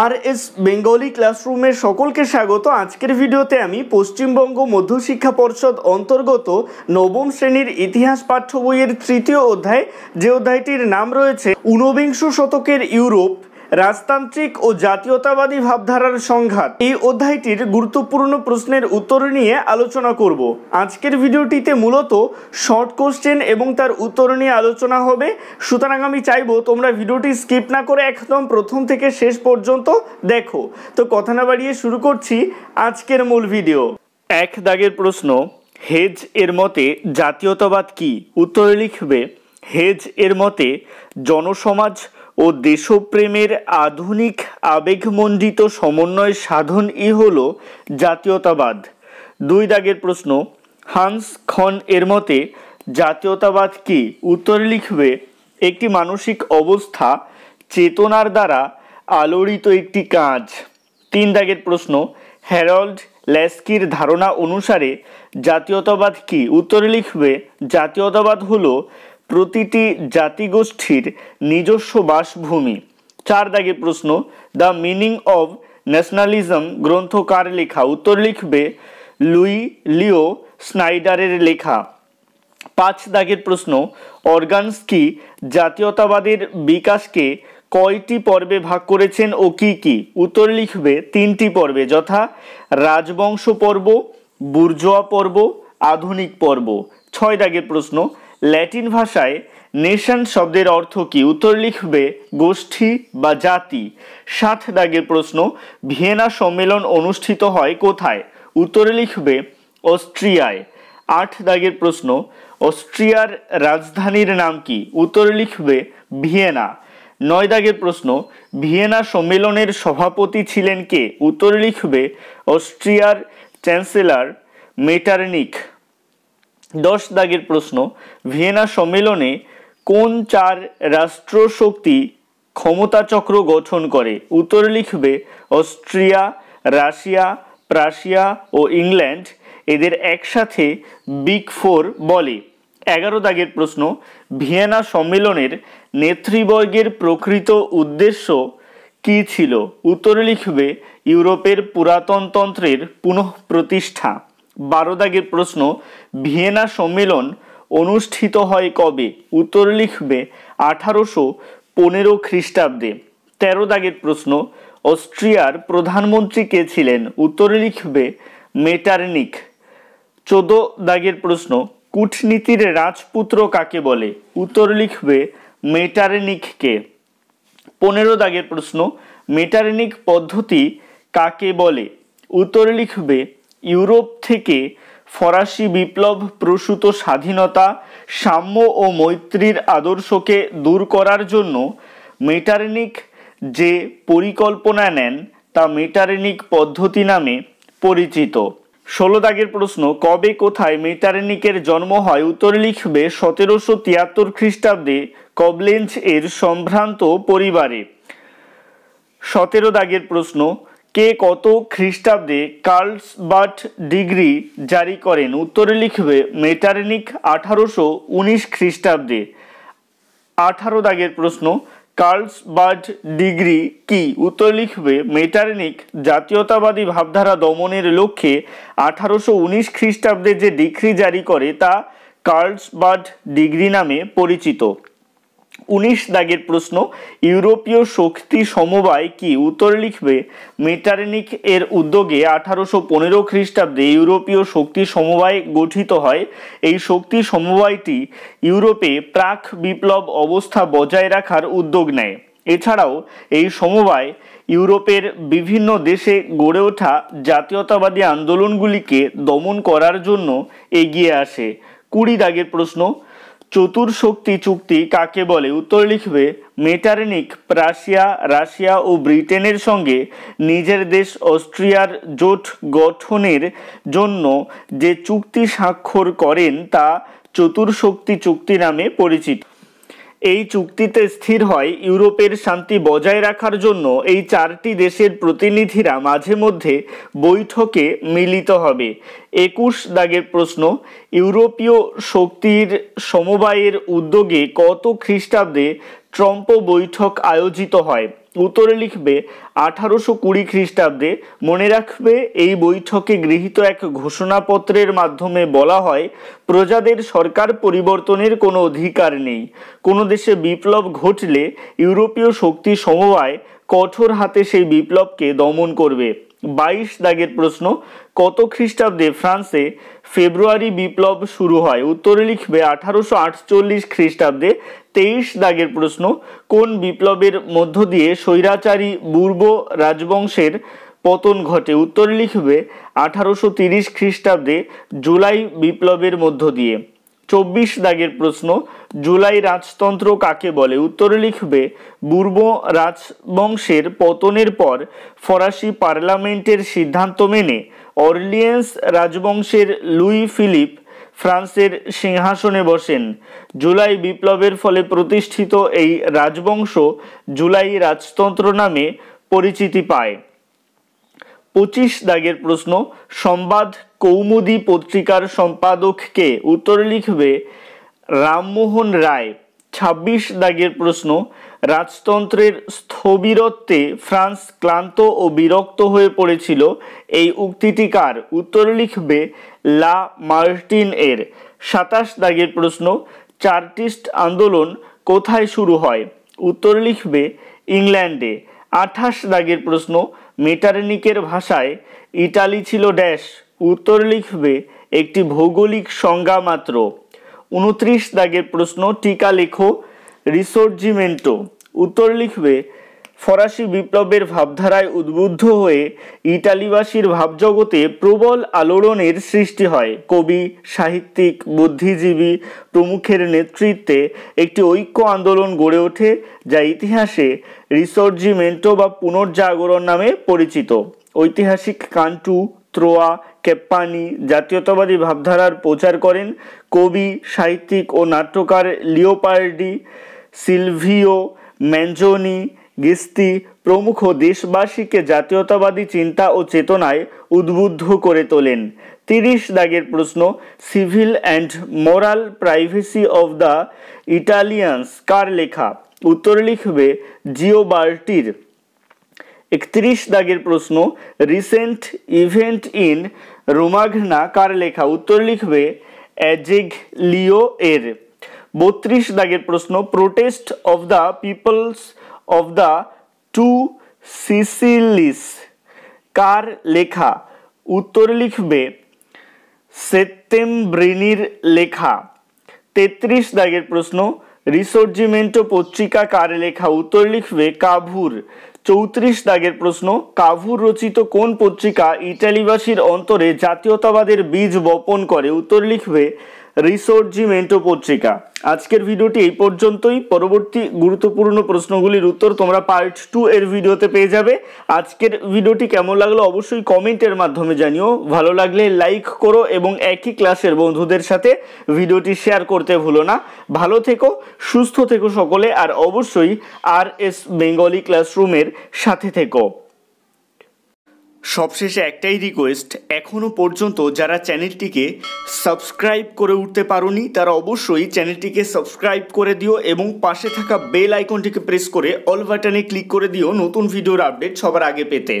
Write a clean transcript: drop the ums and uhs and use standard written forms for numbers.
আর S Bengali ক্লাসরুমে সকলকে স্বাগত। আজকের ভিডিওতে আমি পশ্চিমবঙ্গ মধ্যশিক্ষা পর্ষদ অন্তর্গত নবম শ্রেণীর ইতিহাস পাঠ্য বইয়ের তৃতীয় অধ্যায়, যে অধ্যায়টির নাম রয়েছে ঊনবিংশ শতকের ইউরোপ, রাজতান্ত্রিক ও জাতীয়তাবাদী ভাবধারার সংঘাত। এই অধ্যায়টির গুরুত্বপূর্ণ প্রশ্নের উত্তর নিয়ে আলোচনা করব। আজকের ভিডিওটিতে মূলত শর্ট কোশ্চেন এবং তার উত্তর নিয়ে আলোচনা হবে, সুতরাং আমি চাইবো তোমরা ভিডিওটি স্কিপ না করে একদম প্রথম থেকে শেষ পর্যন্ত দেখো। তো কথা না বাড়িয়ে শুরু করছি আজকের মূল ভিডিও। এক দাগের প্রশ্ন, হেজ এর মতে জাতীয়তাবাদ কি? উত্তরে লিখবে, হেজ এর মতে জনসমাজ ও দেশপ্রেমের আধুনিক আবেগমণ্ডিত সমন্বয় সাধনই হল জাতীয়তাবাদ। দুই দাগের প্রশ্ন, হান্স খন এর মতে জাতীয়তাবাদ কি? উত্তরে লিখবে, একটি মানসিক অবস্থা, চেতনার দ্বারা আলোড়িত একটি কাজ। তিন দাগের প্রশ্ন, হ্যারল্ড ল্যাস্কির ধারণা অনুসারে জাতীয়তাবাদ কি? উত্তরে লিখবে, জাতীয়তাবাদ হলো প্রতিটি জাতিগোষ্ঠীর নিজস্ব বাসভূমি। চার দাগের প্রশ্ন, দ্য মিনিং অব ন্যাশনালিজম গ্রন্থ কার লেখা? উত্তর লিখবে, লিও স্নাইডারের লেখা। পাঁচ দাগের প্রশ্ন, অর্গানস্কি জাতীয়তাবাদের বিকাশকে কয়টি পর্বে ভাগ করেছেন ও কি কি? উত্তর লিখবে, তিনটি পর্বে, যথা রাজবংশ পর্ব, বুর্জোয়া পর্ব, আধুনিক পর্ব। ছয় দাগের প্রশ্ন, ল্যাটিন ভাষায় নেশন শব্দের অর্থ কি? উত্তর লিখবে, গোষ্ঠী বা জাতি। সাত দাগের প্রশ্ন, ভিয়েনা সম্মেলন অনুষ্ঠিত হয় কোথায়? উত্তরে লিখবে, অস্ট্রিয়ায়। আট দাগের প্রশ্ন, অস্ট্রিয়ার রাজধানীর নাম কি? উত্তরে লিখবে, ভিয়েনা। নয় দাগের প্রশ্ন, ভিয়েনা সম্মেলনের সভাপতি ছিলেন কে? উত্তরে লিখবে, অস্ট্রিয়ার চ্যান্সেলর মেটারনিখ। দশ দাগের প্রশ্ন, ভিয়েনা সম্মেলনে কোন চার রাষ্ট্রশক্তি ক্ষমতাচক্র গঠন করে? উত্তরে লিখবে, অস্ট্রিয়া, রাশিয়া, প্রাশিয়া ও ইংল্যান্ড। এদের একসাথে বিগ ফোর বলে। 11 দাগের প্রশ্ন, ভিয়েনা সম্মেলনের নেতৃবর্গের প্রকৃত উদ্দেশ্য কি ছিল? উত্তরে লিখবে, ইউরোপের পুরাতনতন্ত্রের পুনঃপ্রতিষ্ঠা। 12 দাগের প্রশ্ন, ভিয়েনা সম্মেলন অনুষ্ঠিত হয় কবে? উত্তরে লিখবে, 1815 খ্রিস্টাব্দে। 13 দাগের প্রশ্ন, অস্ট্রিয়ার প্রধানমন্ত্রী কে ছিলেন? উত্তরে লিখবে, মেটারনিখ। 14 দাগের প্রশ্ন, কূটনীতির রাজপুত্র কাকে বলে? উত্তর লিখবে, মেটারনিখকে। 15 দাগের প্রশ্ন, মেটারনিখ পদ্ধতি কাকে বলে? উত্তরে লিখবে, ইউরোপ থেকে ফরাসি বিপ্লব প্রসূত স্বাধীনতা, সাম্য ও মৈত্রীর আদর্শকে দূর করার জন্য মেটারনিখ যে পরিকল্পনা নেন তা মেটারনিখ পদ্ধতি নামে পরিচিত। 16 দাগের প্রশ্ন, কবে কোথায় মেটারনিখের জন্ম হয়? উত্তরে লিখবে, 1773 খ্রিস্টাব্দে কবলেঞ্জ এর সম্ভ্রান্ত পরিবারে। 17 দাগের প্রশ্ন, কে কত খ্রিস্টাব্দে কার্লসবার্ট ডিগ্রি জারি করেন? উত্তরে লিখবে, মেটারনিখ 1819 খ্রিস্টাব্দে। 18 দাগের প্রশ্ন, কার্লসবার্ট ডিগ্রি কি? উত্তর লিখবে, মেটারনিখ জাতীয়তাবাদী ভাবধারা দমনের লক্ষ্যে 1819 খ্রিস্টাব্দে যে ডিগ্রি জারি করে তা কার্লসবার্ট ডিগ্রি নামে পরিচিত। 19 দাগের প্রশ্ন, ইউরোপীয় শক্তি সমবায় কি? উত্তর লিখবে, মেটারনিখ এর উদ্যোগে 1815 খ্রিস্টাব্দে ইউরোপীয় শক্তি সমবায় গঠিত হয়। এই শক্তি সমবায়টি ইউরোপে প্রাক বিপ্লব অবস্থা বজায় রাখার উদ্যোগ নেয়। এছাড়াও এই সমবায় ইউরোপের বিভিন্ন দেশে গড়ে ওঠা জাতীয়তাবাদী আন্দোলনগুলিকে দমন করার জন্য এগিয়ে আসে। 20 দাগের প্রশ্ন, চতুর্শক্তি চুক্তি কাকে বলে? উত্তর লিখবে, মেটারনিখ প্রাশিয়া, রাশিয়া ও ব্রিটেনের সঙ্গে নিজের দেশ অস্ট্রিয়ার জোট গঠনের জন্য যে চুক্তি স্বাক্ষর করেন তা চতুর্শক্তি চুক্তি নামে পরিচিত। এই চুক্তিতে স্থির হয় ইউরোপের শান্তি বজায় রাখার জন্য এই চারটি দেশের প্রতিনিধিরা মাঝে মধ্যে বৈঠকে মিলিত হবে। 21 দাগের প্রশ্ন, ইউরোপীয় শক্তির সমবায়ের উদ্যোগে কত খ্রিস্টাব্দে ট্রম্প বৈঠক আয়োজিত হয়? উত্তরে লিখবে 1820 খ্রিস্টাব্দে। মনে রাখবে এই বৈঠকে গৃহীত এক ঘোষণাপত্রের মাধ্যমে বলা হয় প্রজাদের সরকার পরিবর্তনের কোনো অধিকার নেই। কোনো দেশে বিপ্লব ঘটলে ইউরোপীয় শক্তি সমবায় কঠোর হাতে সেই বিপ্লবকে দমন করবে। 22 দাগের প্রশ্ন, কত খ্রিস্টাব্দে ফ্রান্সে ফেব্রুয়ারি বিপ্লব শুরু হয়? উত্তরে লিখবে 1848 খ্রিস্টাব্দে। 23 দাগের প্রশ্ন, কোন বিপ্লবের মধ্য দিয়ে স্বৈরাচারী বুর্ব রাজবংশের পতন ঘটে? উত্তরে লিখবে 1830 খ্রিস্টাব্দে জুলাই বিপ্লবের মধ্য দিয়ে। 24 দাগের প্রশ্ন, জুলাই রাজতন্ত্র কাকে বলে? উত্তরে লিখবে বুর্ব রাজবংশের পতনের পর ফরাসি পার্লামেন্টের সিদ্ধান্ত মেনে অর্লিয়েন্স রাজবংশের লুই ফিলিপ ফ্রান্সের সিংহাসনে বসেন। জুলাই বিপ্লবের ফলে প্রতিষ্ঠিত এই রাজবংশ জুলাই রাজতন্ত্র নামে পরিচিতি পায়। 25 দাগের প্রশ্ন, সংবাদ কৌমুদী পত্রিকার সম্পাদক কে? উত্তরে লিখবে রামমোহন রায়। 26 দাগের প্রশ্ন, রাজতন্ত্রের স্থবিরত্বে ফ্রান্স ক্লান্ত ও বিরক্ত হয়ে পড়েছিল, এই উক্তিটি কার? উত্তরে লিখবে লা মার্টিন এর। 27 দাগের প্রশ্ন, চার্টিস্ট আন্দোলন কোথায় শুরু হয়? উত্তরে লিখবে ইংল্যান্ডে। 28 দাগের প্রশ্ন, মেটারনিকের ভাষায় ইটালি ছিল ড্যাশ? উত্তরে লিখবে একটি ভৌগোলিক সংজ্ঞা মাত্র। 29 দাগের প্রশ্ন, টিকা লেখো। রিসোর্জিমেন্টো। উত্তরে লিখবে ফরাসি বিপ্লবের ভাবধারায় উদ্বুদ্ধ হয়ে ইটালিবাসীর ভাবজগতে প্রবল আলোড়নের সৃষ্টি হয়। কবি, সাহিত্যিক, বুদ্ধিজীবী প্রমুখের নেতৃত্বে একটি ঐক্য আন্দোলন গড়ে ওঠে যা ইতিহাসে রিসর্জিমেন্টো বা পুনর্জাগরণ নামে পরিচিত। ঐতিহাসিক কান্টু, ত্রোয়া, কেপ্পানি জাতীয়তাবাদী ভাবধারার প্রচার করেন। কবি, সাহিত্যিক ও নাট্যকার লিওপার্ডি, সিলভিও ম্যাঞ্জোনি, গিস্তি প্রমুখ দেশবাসীকে জাতীয়তাবাদী চিন্তা ও চেতনায় উদ্বুদ্ধ করে তোলেন। 30 দাগের প্রশ্ন, civil and moral privacy of the Italians কার লেখা? উত্তরে লিখবে জিওবার্টির। 31 দাগের প্রশ্ন, রিসেন্ট ইভেন্ট ইন রোমাগনা কার লেখা? উত্তর লিখবে অ্যাজেগলিও এর। 32 দাগের প্রশ্ন, protest of the peoples of the two Sicilies কার লেখা? উত্তরে লিখবে সেত্তেম্ব্রিনির লেখা। 33 দাগের প্রশ্ন, রিসর্জিমেন্টো পত্রিকা কার লেখা? উত্তর লিখবে কাভুর। 34 দাগের প্রশ্ন, কাভুর রচিত কোন পত্রিকা ইটালিবাসীর অন্তরে জাতীয়তাবাদের বীজ বপন করে? উত্তর লিখবে রিসর্জিমেন্টো পত্রিকা। আজকের ভিডিওটি এই পর্যন্তই। পরবর্তী গুরুত্বপূর্ণ প্রশ্নগুলির উত্তর তোমরা পার্ট 2 এর ভিডিওতে পেয়ে যাবে। আজকের ভিডিওটি কেমন লাগলো অবশ্যই কমেন্টের মাধ্যমে জানিও। ভালো লাগলে লাইক করো এবং একই ক্লাসের বন্ধুদের সাথে ভিডিওটি শেয়ার করতে ভুলো না। ভালো থেকো, সুস্থ থেকো সকলে, আর অবশ্যই RS বেঙ্গলি ক্লাসরুমের সাথে থেকো। সবশেষে একটাই রিকোয়েস্ট, এখনও পর্যন্ত যারা চ্যানেলটিকে সাবস্ক্রাইব করে উঠতে পারোনি তারা অবশ্যই চ্যানেলটিকে সাবস্ক্রাইব করে দিও এবং পাশে থাকা বেল আইকনটিকে প্রেস করে অল বাটনে ক্লিক করে দিও নতুন ভিডিওর আপডেট সবার আগে পেতে।